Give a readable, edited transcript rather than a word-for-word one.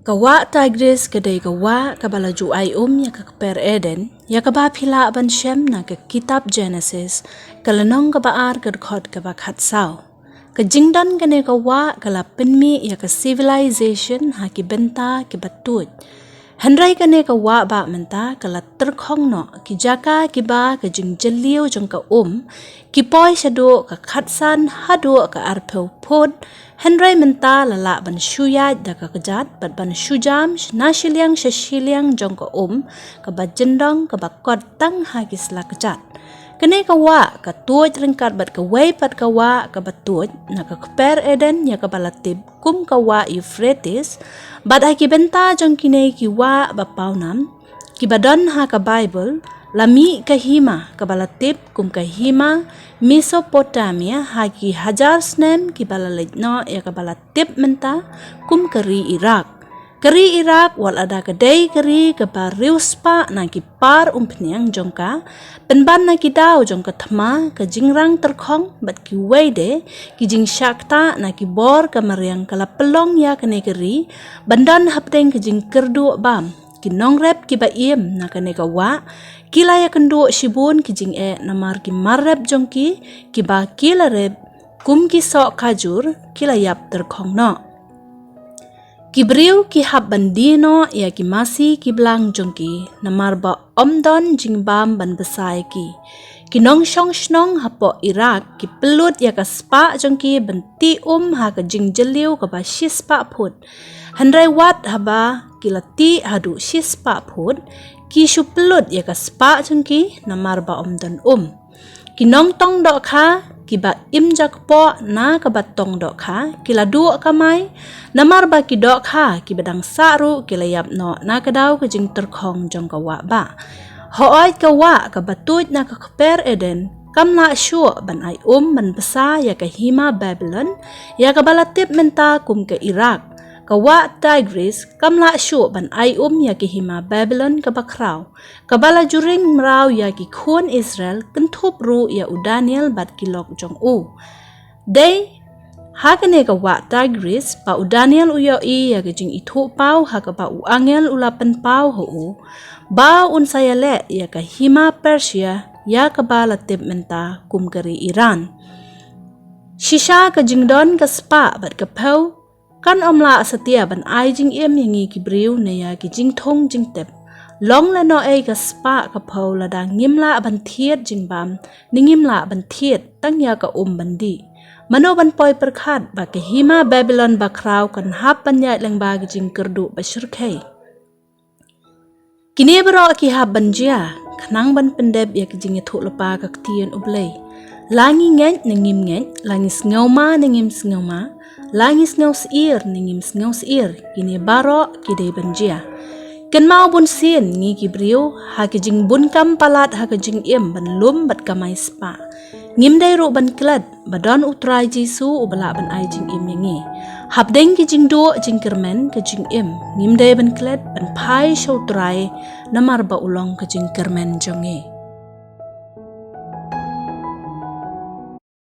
Kawa Tigris kedai kawa kabala juai ya ke per Eden ya kaba pila ban Shem na ke kitab Genesis kalanong kabaar kedkhot kaba khatsau ke jingdan kene kawa kala penmi ya ke civilization ha ki benta ki batut Henry kene kawa ba menta kala terkhong no ki jaka ki ba ke jing jeliu jong ka ki poi shado ka khatsan hado ka arpeu pod Henry menta lala ban shuyat da ka kejat bat ban shujam na shiliang jong ka ka ba jendong ka ba kot tang ha ki sla kejat kene kawa ka tuoj ringkat bat ka wei pat kawa ka batuoj na ka per Eden ya ka balatib kum kawa Euphrates bat ha ki benta jong kine ki wa ba paunam ki badan ha ka Bible lami kahima kabalatip kum kahima Mesopotamia hagi hajar snem ki balaletno ya kabalatip menta kum keri Iraq wal ada kedai keri ke pariuspa na ki par umpniang jongka penban na ki daw jongka thama ke jingrang terkhong bat ki weide ki jing shakta na ki bor ke mariang kala pelong ya kene keri bandan hapteng ke jing kerdu bam ki nongrep ki ba iem na kene kawa kila ya kendo shibun ki jing namar ki marrep jongki ki ba kila rep kum ki sok kajur kila yap terkhong no ki briu ki hab bandino ya ki masi ki blang jongki namar ba omdon jing bam ban besai ki nong shong shnong hapo Iraq ki pelut ya ka spa jongki benti ha ka jing jeliu ka ba shispa phut handrai wat haba kilati hadu shispa phut ki shu pelut ya ka spa jongki namar ba omdon ki nong tong dok kha ki ba imjak po na ka batong dok kha kila du kamai namar ba ki dok kha ki badang saru kila yap no na ka daw ka jing terkhong jong ka wa ba hooi ka wa ka batuj na ka per Eden kam la shu ban ai ban besa ya ka hima Babylon ya ka balatip menta kum ka Iraq kawa Tigris kam la shu ban ai ya ki hima Babylon ka bakraw kabala juring mraw ya ki khun Israel kentup ru ya u Daniel bat kilok jong dei hakane kawa Tigris pa u Daniel u ya ya ki jing ithu pau ha ka pa u angel ulapan pau ho ba un sayale ya ka hima Persia ya ka balatip menta kum kari Iran shisha ka jingdon ka spa bat ka pau kan omla setia ban ai jing yangi ki briu ne ya ki jing thong jing tep long la no ka spa ka phau la da ngimla ban thiet jing bam ningimla ban thiet tang ya ka bandi mano ban poi perkhat ba ke hima Babylon ba kraw kan hap ban ya leng ba ki jing kerdu ba shirkhai kini bro ki hap ban jia khnang ban pendep ya ki jing thu lapa ka tien ublei langi ngeng ningim ngeng langi sngauma ningim sngauma langis ngaus ir ningim ngaus ir kini baro kidei banjia ken mau bun sin ngi ki briu ha ki jing bun kam palat ha ki jing ban lum bat kamai spa ngim dai ro ban klad badon utrai jisu ubala ban ai jing yangi hab deng ki jing do jing kermen ki jing ngim dai ban klad ban pai show trai namar ba ulong ki jing kermen jonge